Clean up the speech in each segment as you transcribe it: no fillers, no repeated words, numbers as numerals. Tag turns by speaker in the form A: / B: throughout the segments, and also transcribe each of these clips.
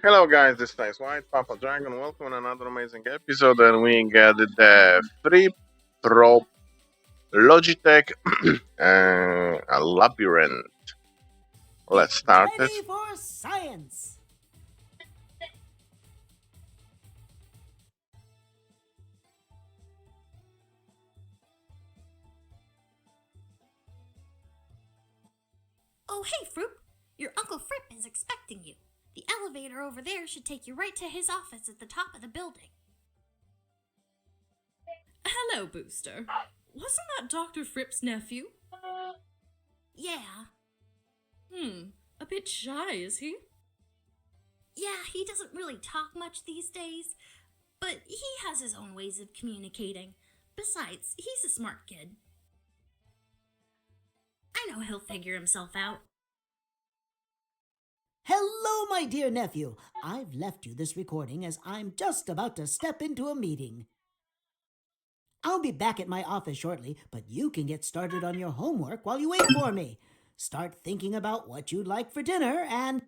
A: Hello guys, this is White Papa Dragon. Welcome to another amazing episode, and we got the Frip Pro Logitech a Labyrinth. Let's start it.
B: Ready for science!
C: Oh, hey, Froop! Your Uncle Frip is expecting you. The elevator over there should take you right to his office at the top of the building.
D: Hello, Booster. Wasn't that Dr. Fripp's nephew?
C: Yeah.
D: A bit shy, is he?
C: Yeah, he doesn't really talk much these days, but he has his own ways of communicating. Besides, he's a smart kid. I know he'll figure himself out.
B: Hello, my dear nephew. I've left you this recording as I'm just about to step into a meeting. I'll be back at my office shortly, but you can get started on your homework while you wait for me. Start thinking about what you'd like for dinner and...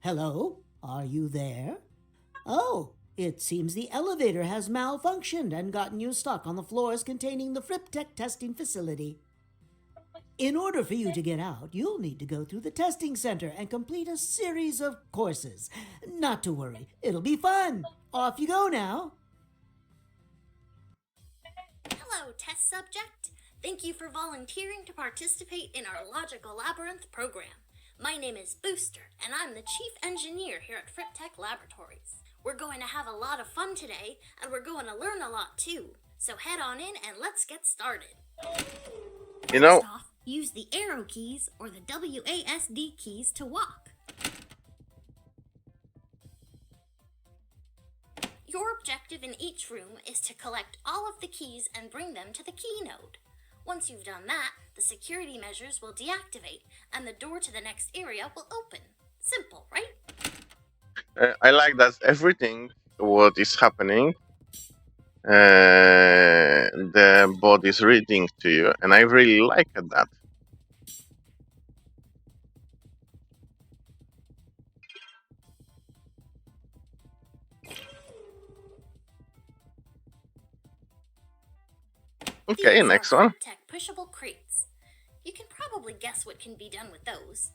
B: Hello? Are you there? Oh, it seems the elevator has malfunctioned and gotten you stuck on the floors containing the Frip Tech testing facility. In order for you to get out, you'll need to go through the testing center and complete a series of courses. Not to worry, it'll be fun. Off you go now.
C: Hello, test subject. Thank you for volunteering to participate in our Logical Labyrinth program. My name is Booster, and I'm the Chief Engineer here at Frip Tech Laboratories. We're going to have a lot of fun today, and we're going to learn a lot too. So head on in and let's get started. First off, use the arrow keys or the WASD keys to walk. Your objective in each room is to collect all of the keys and bring them to the key node. Once you've done that, the security measures will deactivate and the door to the next area will open. Simple, right?
A: I like that everything what is happening, the bot is reading to you, and I really like that. Okay,
C: These
A: next
C: are
A: one.
C: Frip Tech pushable crates. You can probably guess what can be done with those.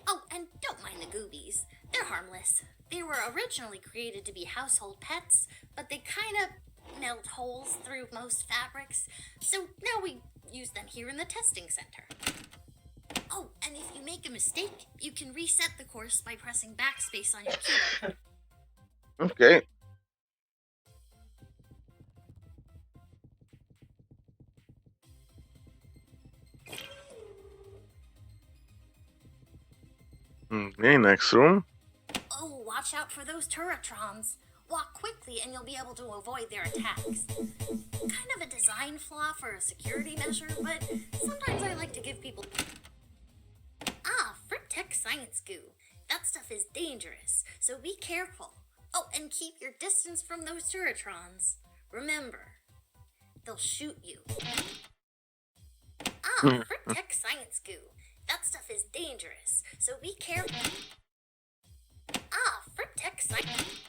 C: Oh, and don't mind the goobies. They're harmless. They were originally created to be household pets, but they kind of melt holes through most fabrics, so now we use them here in the testing center. Oh, and if you make a mistake, you can reset the course by pressing backspace on your keyboard.
A: Okay. Okay, next room.
C: Oh, watch out for those turretrons. Walk quickly and you'll be able to avoid their attacks. Kind of a design flaw for a security measure, but sometimes I like to give people... Ah, Frip Tech Science Goo. That stuff is dangerous, so be careful. Oh, and keep your distance from those turretrons. Remember, they'll shoot you. Ah, Frip Tech Science Goo. That stuff is dangerous, so be careful. Ah, Frip Tech Science...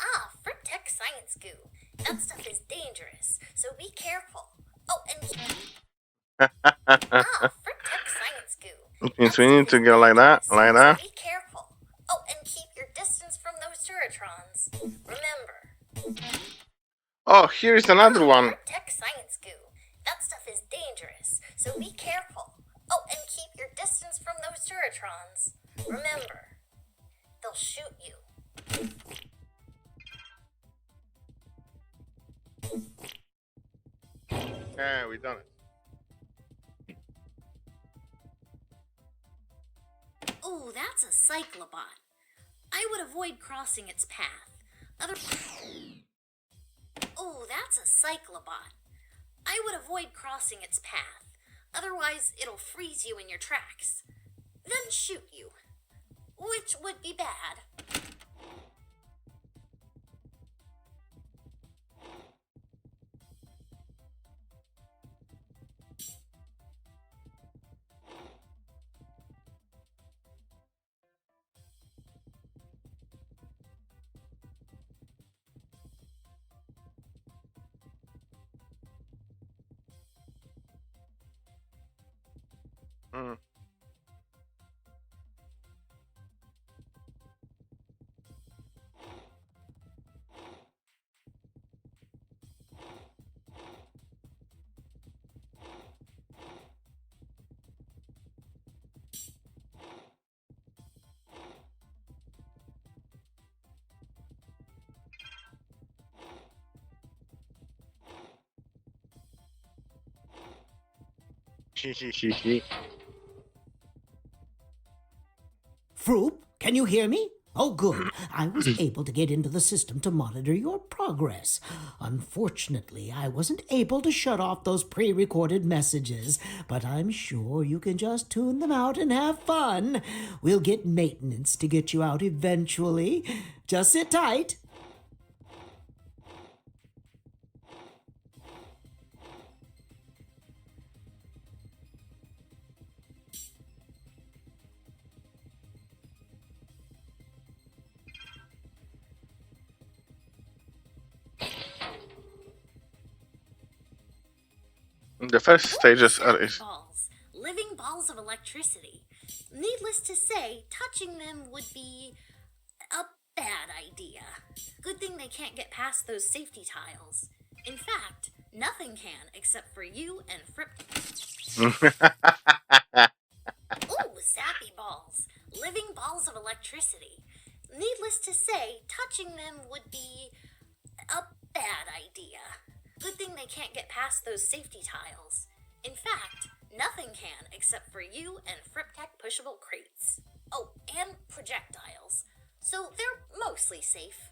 C: Ah, Frip Tech Science Goo. That stuff is dangerous, so be careful. Oh, and... Ah, Frip Tech Science Goo.
A: It means we need to go like that, like that.
C: So be careful. Oh, and keep your distance from those turretrons. Remember.
A: Oh, here is another one.
C: Frip Tech Science Goo. That stuff is dangerous, so be careful. Oh, and keep your distance from those turretrons. Remember, they'll shoot you.
A: Yeah, we done it.
C: Oh, that's a cyclobot. I would avoid crossing its path. Oh, that's a cyclobot. I would avoid crossing its path. Otherwise, it'll freeze you in your tracks. Then shoot you. Which would be bad.
A: Mm.
B: Froop, can you hear me? Oh, good. I was able to get into the system to monitor your progress. Unfortunately, I wasn't able to shut off those pre-recorded messages, but I'm sure you can just tune them out and have fun. We'll get maintenance to get you out eventually. Just sit tight.
A: The first stages are
C: Sappy balls, living balls of electricity. Needless to say, touching them would be a bad idea. Good thing they can't get past those safety tiles. In fact, nothing can except for you and Frip. Ooh, sappy balls, living balls of electricity. Needless to say, touching them would be a bad idea. Good thing they can't get past those safety tiles. In fact, nothing can except for you and FripTech pushable crates. Oh, and projectiles. So they're mostly safe.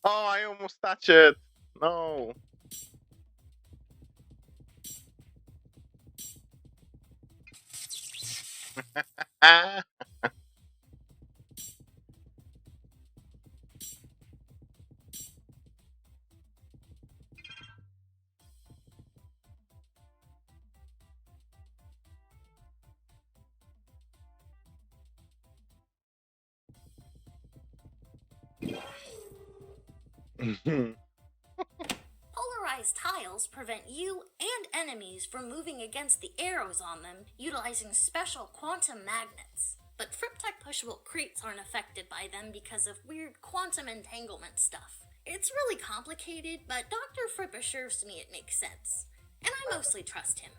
A: Oh, I almost touched it. No. Ah.
C: Polarized tiles prevent you and enemies from moving against the arrows on them utilizing special quantum magnets. But FripTech pushable crates aren't affected by them because of weird quantum entanglement stuff. It's really complicated, but Dr. Fripp assures me it makes sense. And I mostly trust him.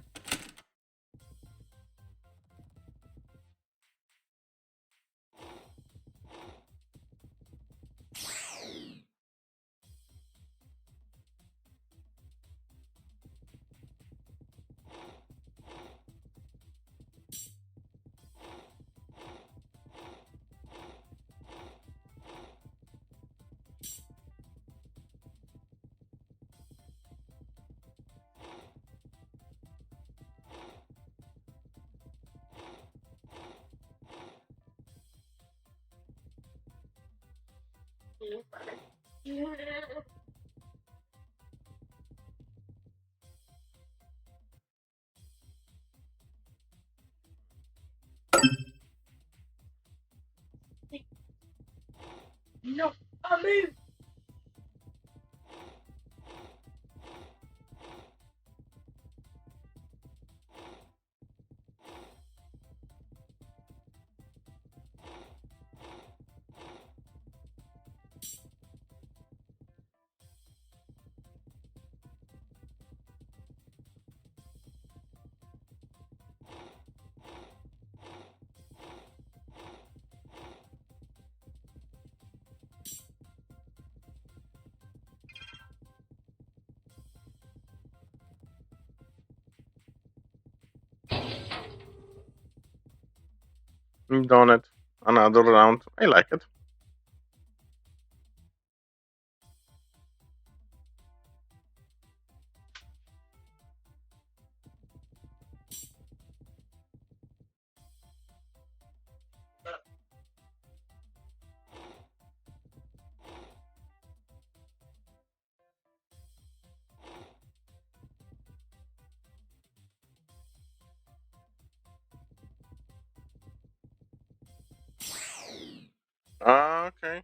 E: No, I move.
A: Done it. Another round. I like it. Okay.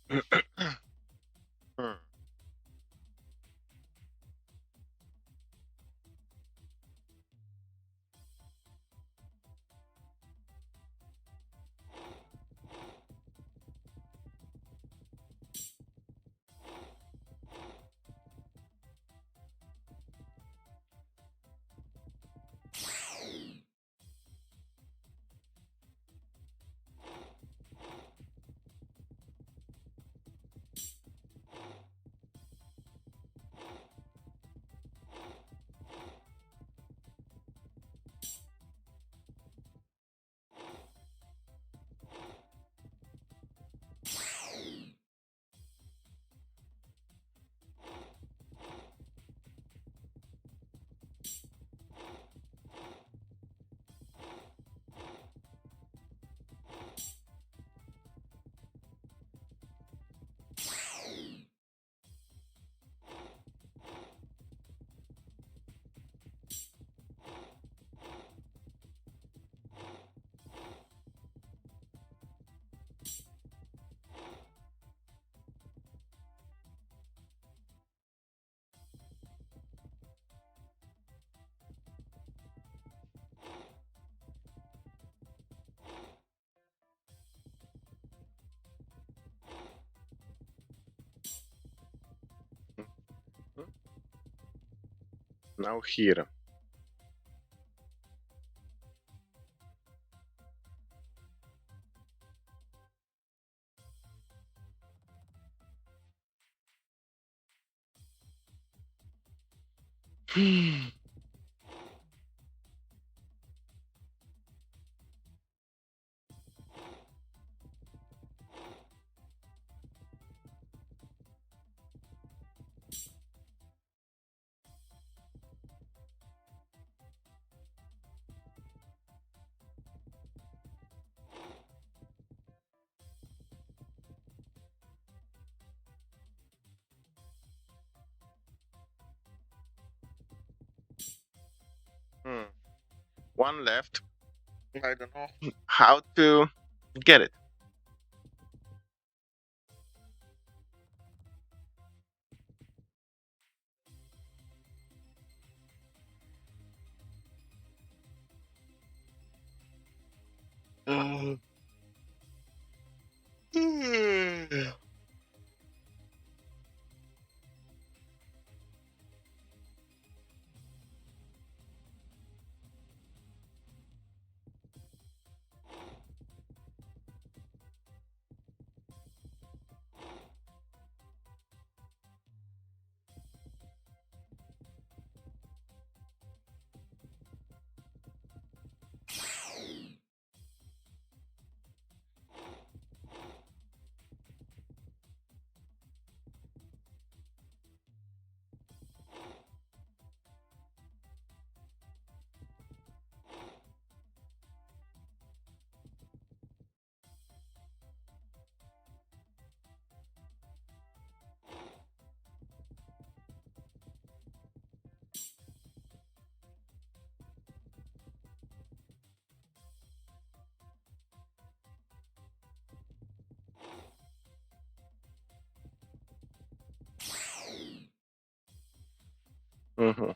A: Hmm. Now here. Hmm. One left. I don't know how to get it. Mhm.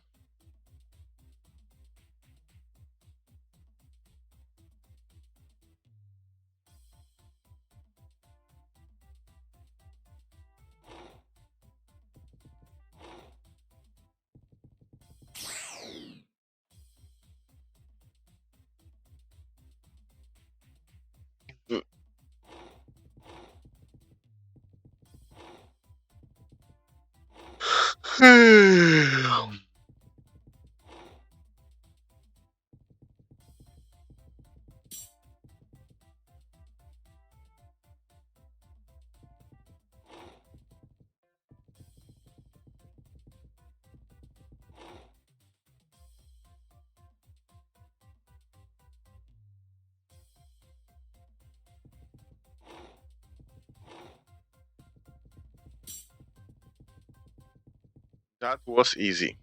A: That was easy.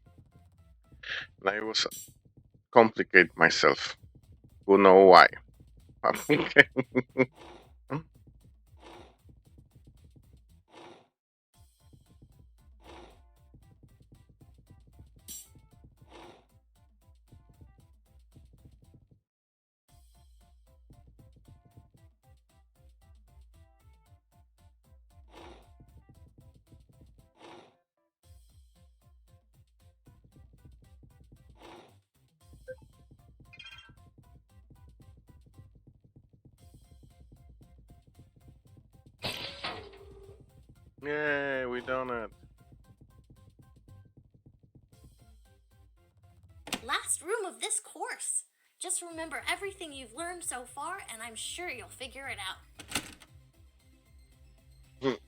A: And I was complicate myself. Who know why? Okay. Yay, we done it.
C: Last room of this course. Just remember everything you've learned so far, and I'm sure you'll figure it out.
A: Mhm.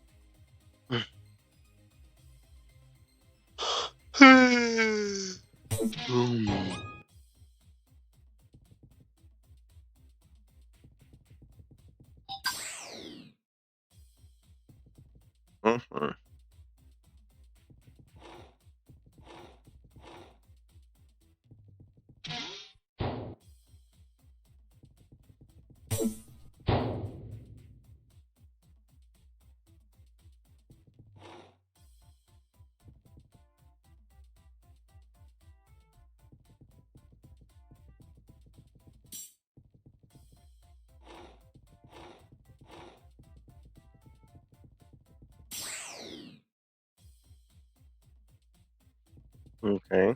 A: Okay.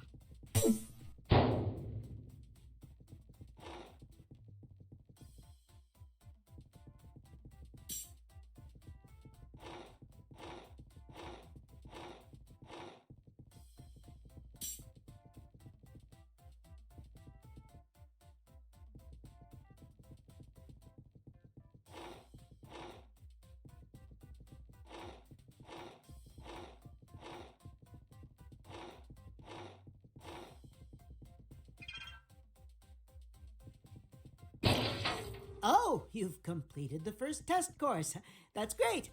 B: Oh, you've completed the first test course. That's great.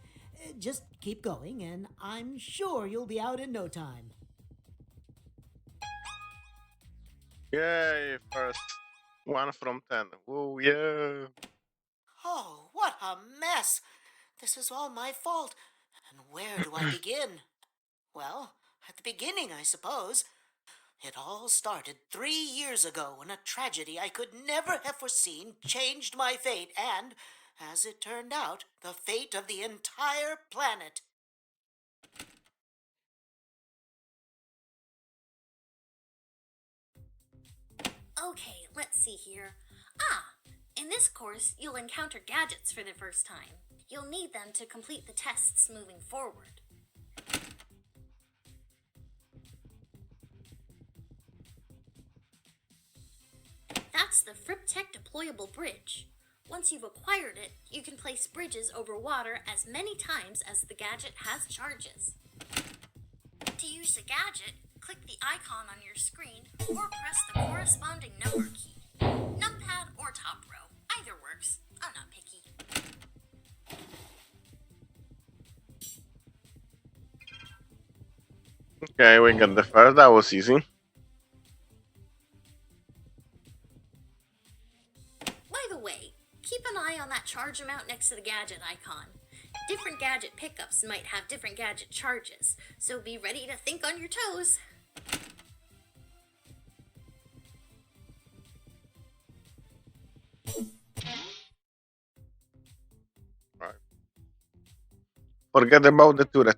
B: Just keep going, and I'm sure you'll be out in no time.
A: Yay, first 1 from 10. Whoa, yeah.
B: Oh, what a mess! This is all my fault. And where do I begin? Well, at the beginning, I suppose. It all started 3 years ago when a tragedy I could never have foreseen changed my fate and, as it turned out, the fate of the entire planet.
C: Okay, let's see here. In this course, you'll encounter gadgets for the first time. You'll need them to complete the tests moving forward. That's the FripTech deployable bridge. Once you've acquired it, you can place bridges over water as many times as the gadget has charges. To use the gadget, click the icon on your screen or press the corresponding number key. Numpad or top row, either works. I'm not picky.
A: Okay, we got the first. That was easy.
C: By the way, keep an eye on that charge amount next to the gadget icon. Different gadget pickups might have different gadget charges, so be ready to think on your toes.
A: Right. Forget about the turret.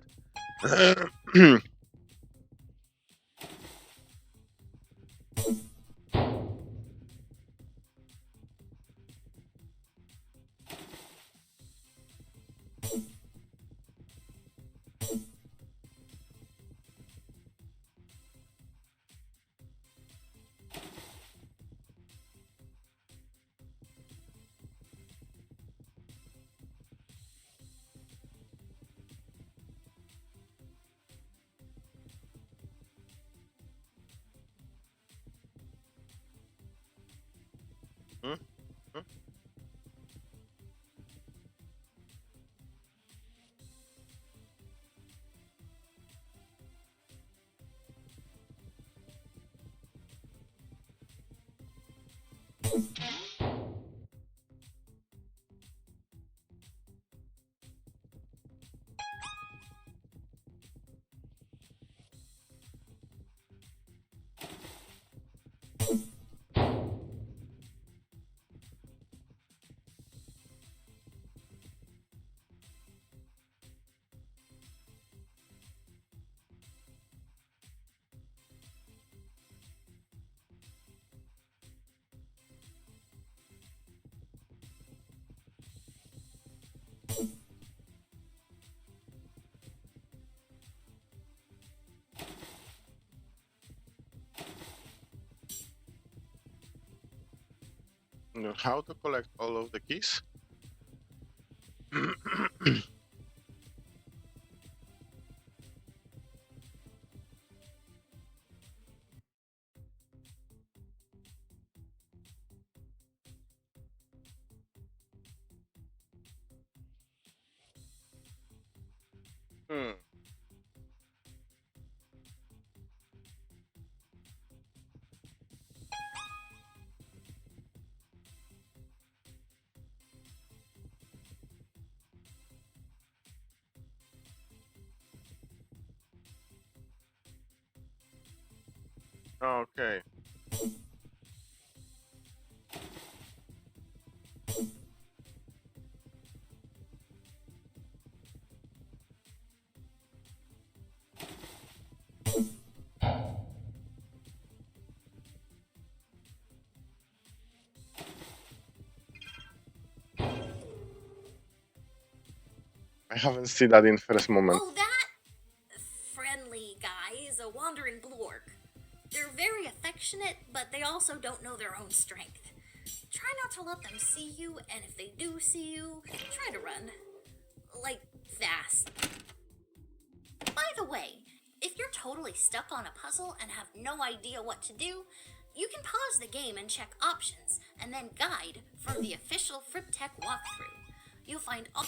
A: Hmm? Hmm? how to collect all of the keys. Hmm. Okay. I haven't seen that in first moment.
C: Oh, that friendly guy is a wandering blork. They're very affectionate, but they also don't know their own strength. Try not to let them see you, and if they do see you, try to run. Like, fast. By the way, if you're totally stuck on a puzzle and have no idea what to do, you can pause the game and check options, and then guide for the official FripTech walkthrough. You'll find all...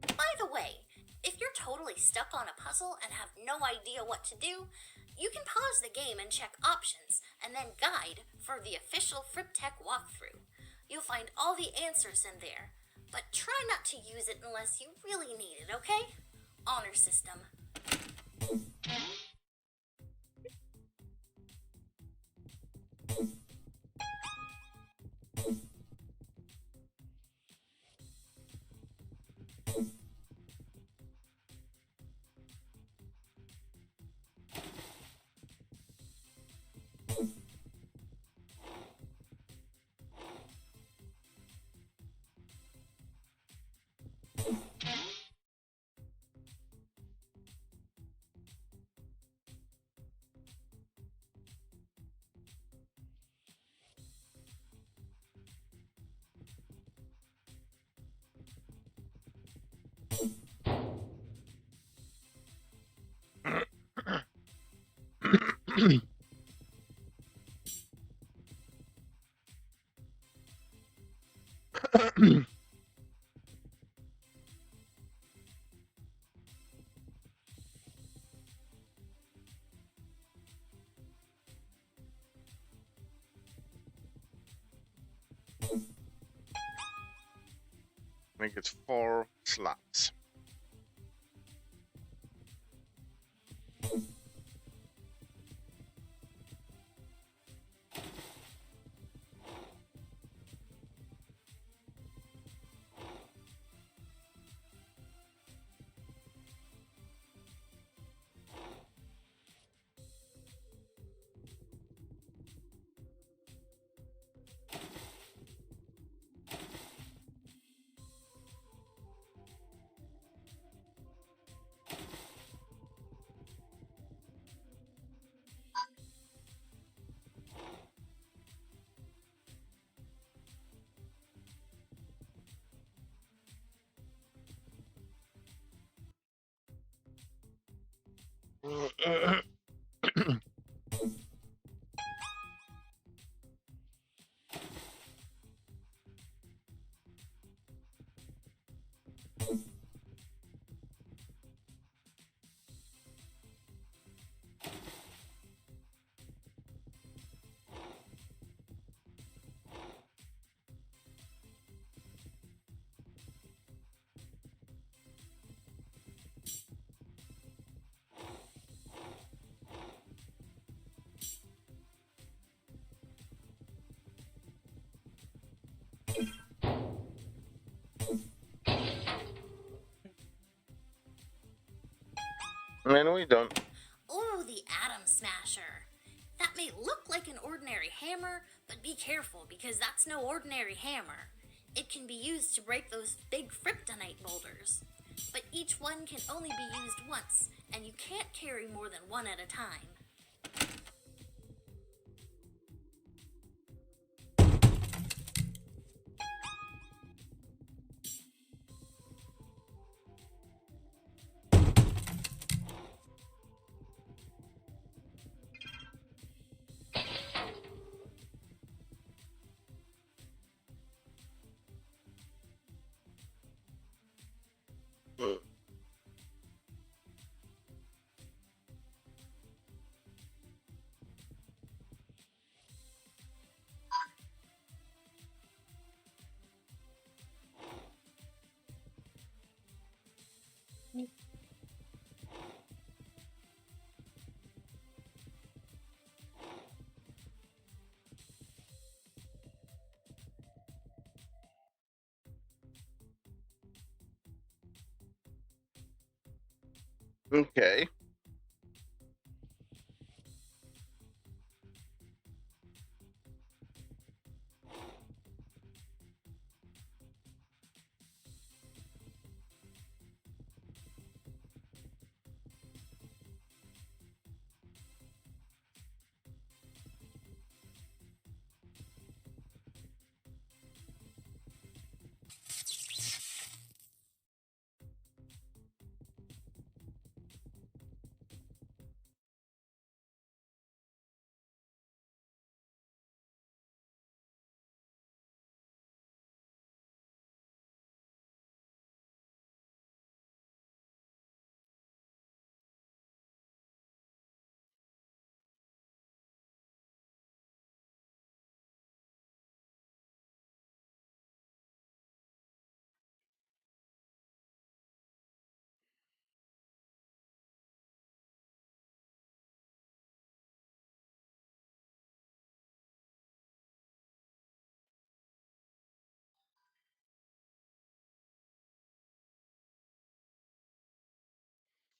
C: By the way, if you're totally stuck on a puzzle and have no idea what to do, you can pause the game and check options, and then guide for the official FripTech walkthrough. You'll find all the answers in there, but try not to use it unless you really need it, okay? Honor system. I think it's 4 slots. And we done. Oh, the Atom Smasher. That may look like an ordinary hammer, but be careful because that's no ordinary hammer. It can be used to break those big kryptonite boulders. But each one can only be used once, and you can't carry more than one at a time.
A: Okay.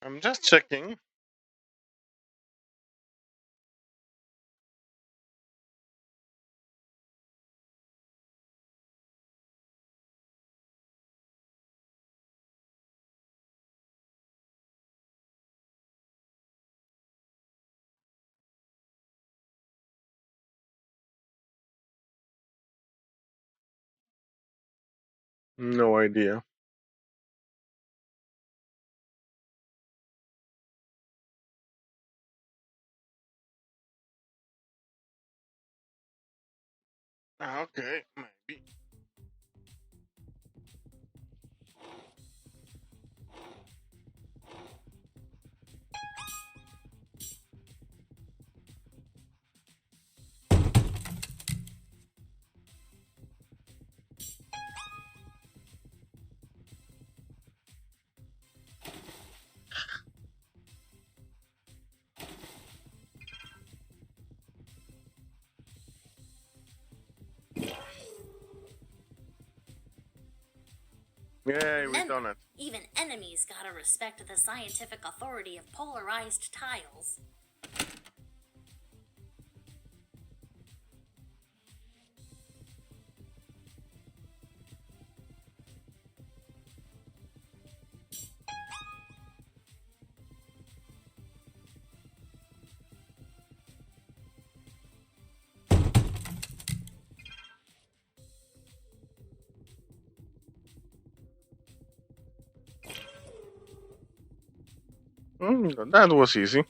A: I'm just checking. No idea. Okay, maybe. Yay, we done
C: Remember,
A: it.
C: even enemies gotta respect the scientific authority of polarized tiles.
A: That was easy.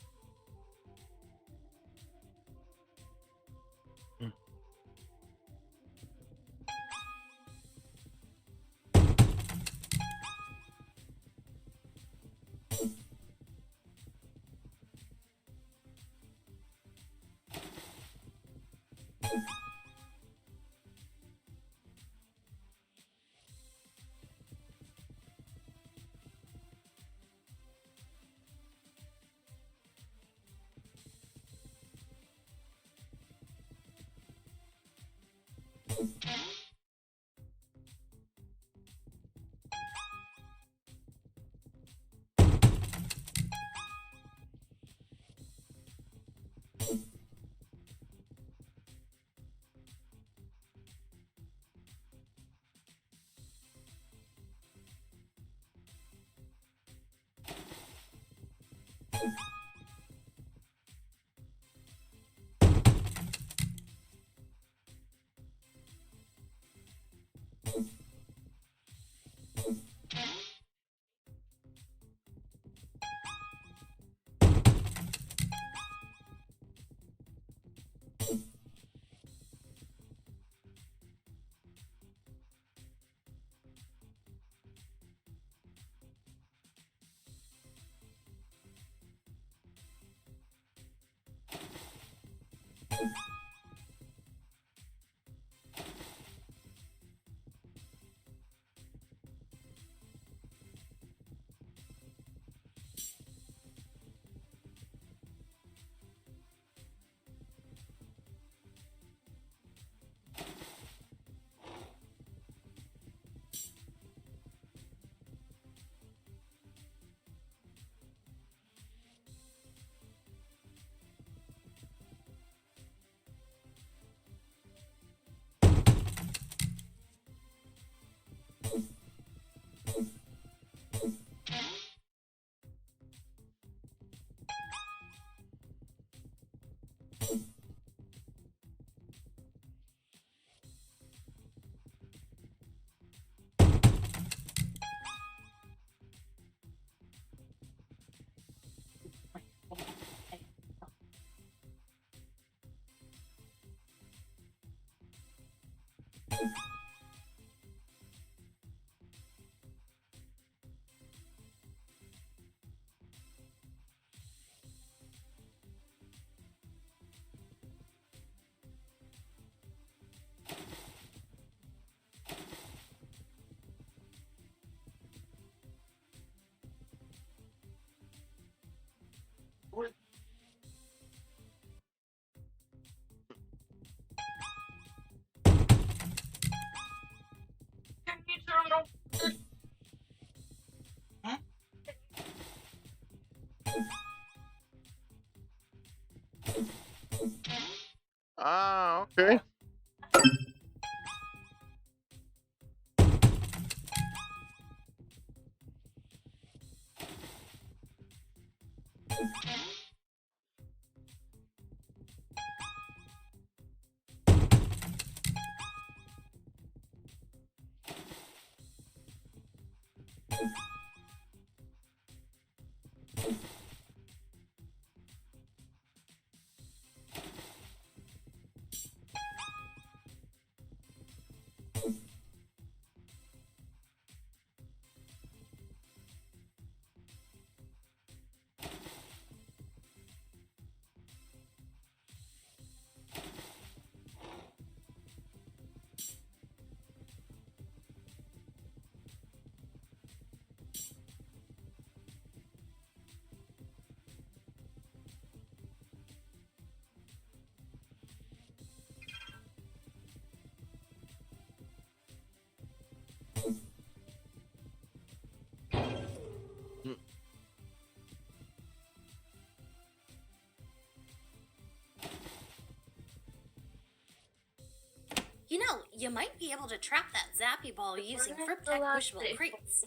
C: You know, you might be able to trap that zappy ball using
E: gonna
C: Frip
E: fill out
C: wishable
E: the-
C: crates.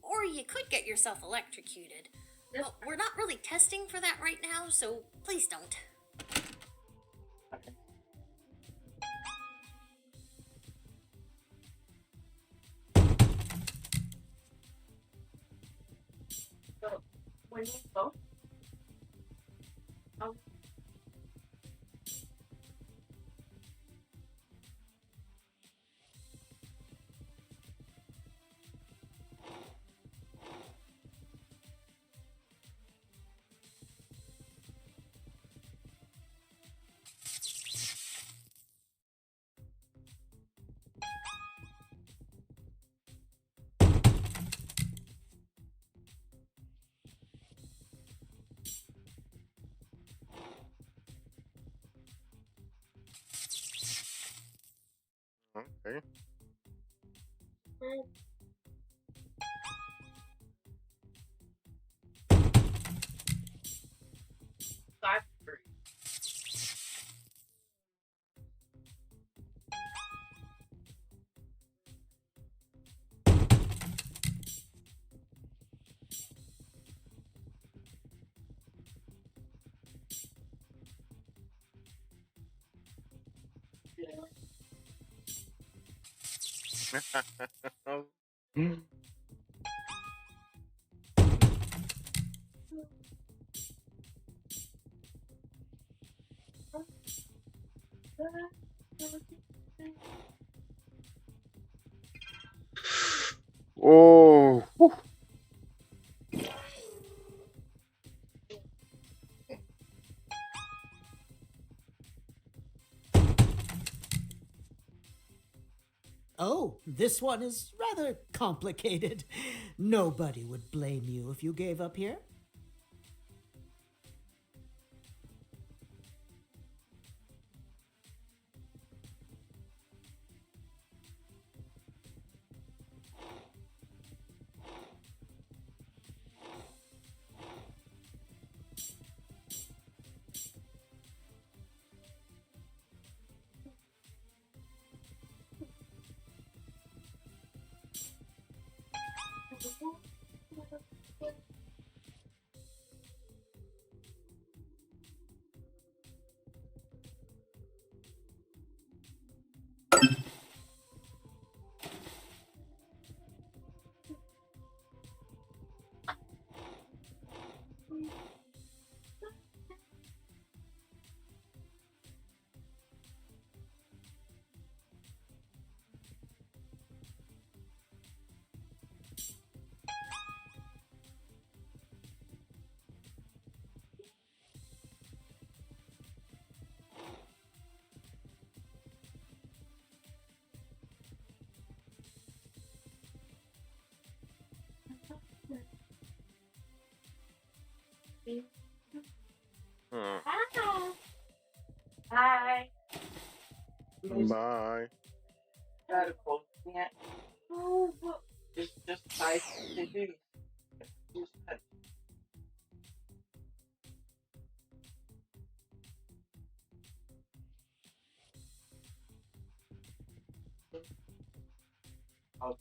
C: Or you could get yourself electrocuted. But we're not really testing for that right now, so please don't.
E: So when you go,
A: Okay.
E: library.
A: Oh. Whew.
B: Oh, this one is rather complicated. Nobody would blame you if you gave up here.
A: Hmm.
E: Hi.
A: Bye.
E: Gotta close it. Oh, look. It's just nice to do. Just touch. I'll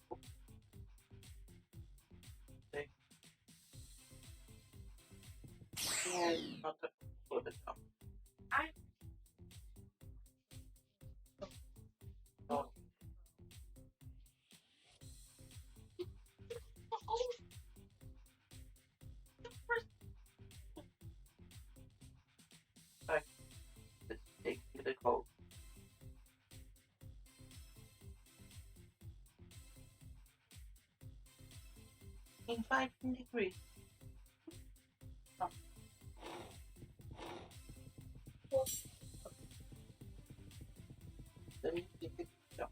E: in 5 degrees. No. Let me take it down.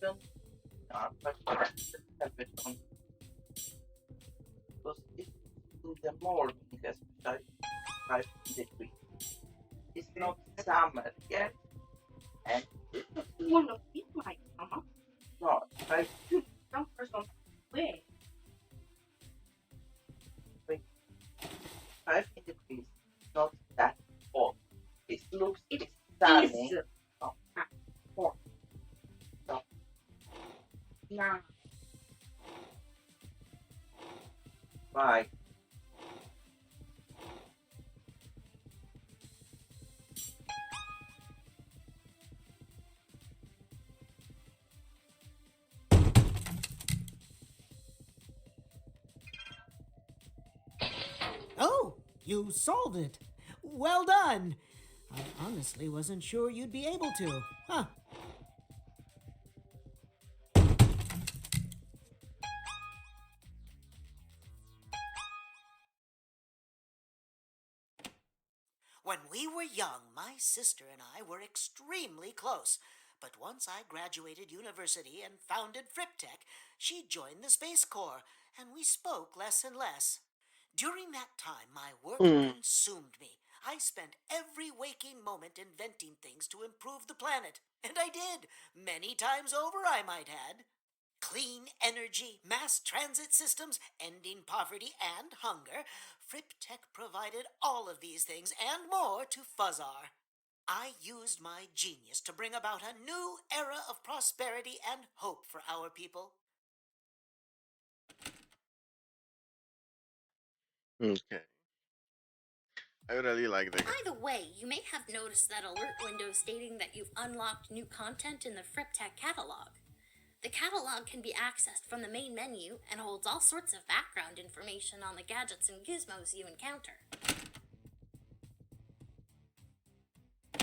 E: Don't but have it on because it's in the morning, especially 5 degrees. It's not summer yet, and it's not one of these might summer. No, I some person wait. 5 degrees, not that hot. It looks it's sunny. Oh, 4. So now 5.
B: Oh, you solved it. Well done. I honestly wasn't sure you'd be able to. Huh. When we were young, my sister and I were extremely close. But once I graduated university and founded FripTech, she joined the Space Corps, and we spoke less and less. During that time, my work consumed me. I spent every waking moment inventing things to improve the planet. And I did. Many times over, I might add. Clean energy, mass transit systems, ending poverty and hunger. FripTech provided all of these things and more to Fuzzar. I used my genius to bring about a new era of prosperity and hope for our people.
A: Okay. I really like the game.
C: By the way, you may have noticed that alert window stating that you've unlocked new content in the FripTech catalog. The catalog can be accessed from the main menu and holds all sorts of background information on the gadgets and gizmos you encounter.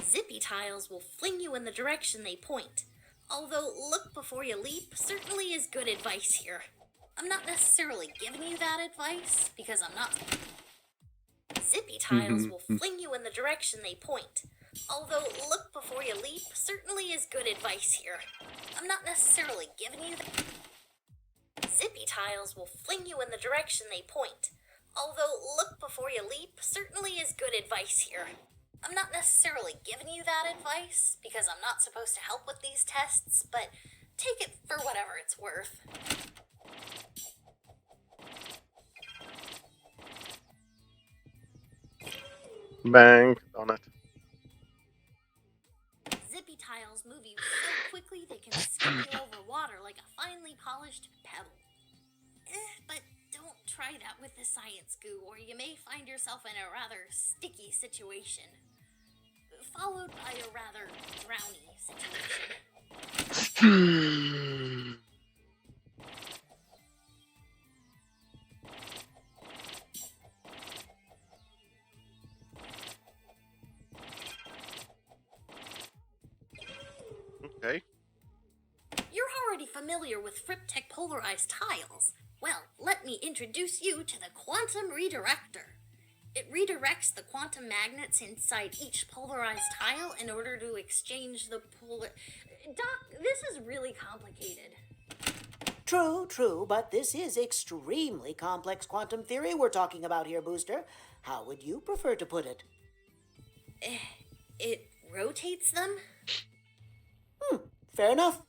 C: Zippy tiles will fling you in the direction they point, although look before you leap certainly is good advice here. I'm not necessarily giving you that advice, because I'm not... Zippy tiles will fling you in the direction they point, although look before you leap certainly is good advice here. I'm not necessarily giving you that... Zippy tiles will fling you in the direction they point, although look before you leap certainly is good advice here. I'm not necessarily giving you that advice, because I'm not supposed to help with these tests, but take it for whatever it's worth.
A: Bang on it.
C: Zippy tiles move you so quickly they can skip you over water like a finely polished pebble. But don't try that with the science goo, or you may find yourself in a rather sticky situation. Followed by a rather drowny situation.
A: Okay.
C: You're already familiar with FripTech polarized tiles. Well, let me introduce you to the Quantum Redirector. It redirects the quantum magnets inside each polarized tile in order to exchange the Doc, this is really complicated.
B: True, but this is extremely complex quantum theory we're talking about here, Booster. How would you prefer to put it?
C: It rotates them?
B: Fair enough.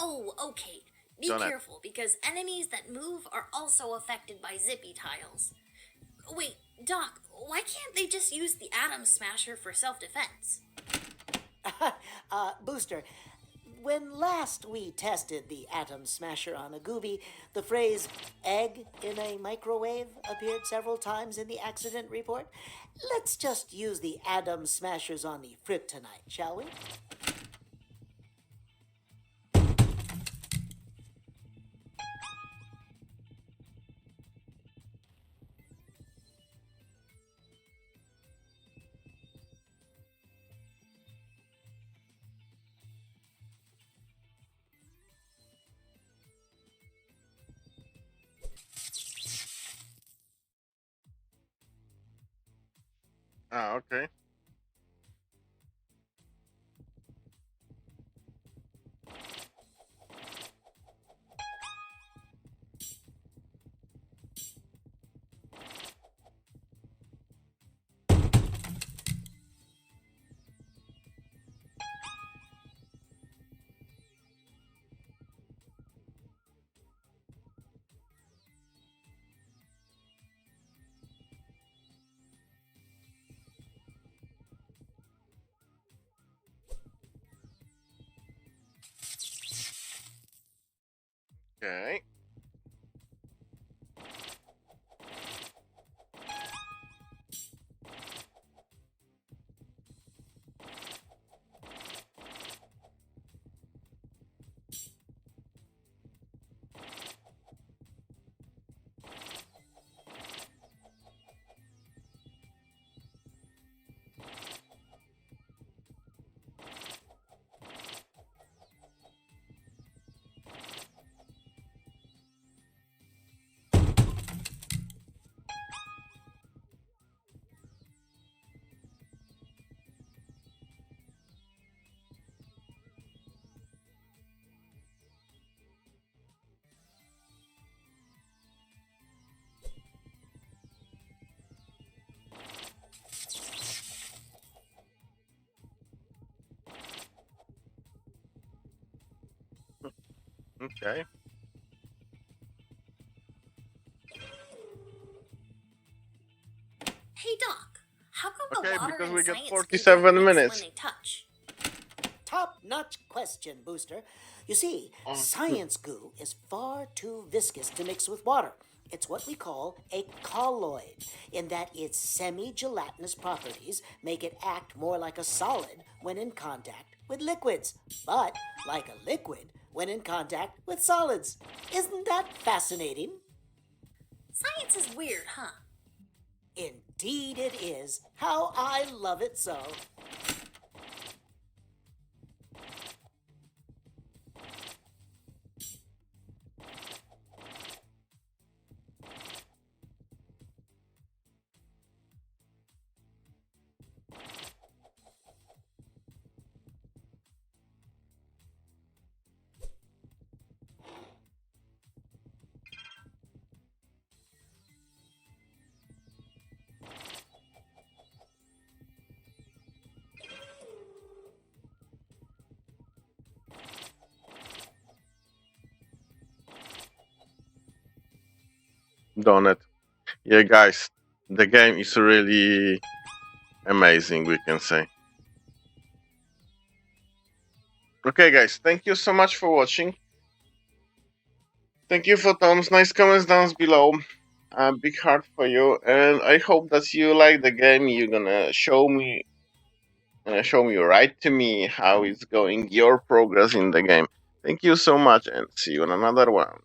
C: Oh, okay. Be
A: Donut.
C: careful, because enemies that move are also affected by zippy tiles. Wait, Doc, why can't they just use the Atom Smasher for self-defense?
B: Booster, when last we tested the Atom Smasher on a Gooby, the phrase egg in a microwave appeared several times in the accident report. Let's just use the Atom Smashers on the Frip tonight, shall we?
A: Ah, okay. Okay. Okay.
C: Hey, Doc, how come
A: Okay,
C: the water
A: because
C: in
A: we got
C: science
A: 47
C: goo mix
A: minutes.
C: when they touch?
B: Top-notch question, Booster. You see, science goo is far too viscous to mix with water. It's what we call a colloid, in that its semi-gelatinous properties make it act more like a solid when in contact with liquids, but like a liquid when in contact with solids. Isn't that fascinating?
C: Science is weird, huh?
B: Indeed it is. How I love it so.
A: Donut. Yeah, guys, the game is really amazing, we can say. Okay, guys, thank you so much for watching. Thank you for Tom's nice comments down below. Big heart for you, and I hope that you like the game. You're gonna write to me how it's going, your progress in the game. Thank you so much, and see you in another one.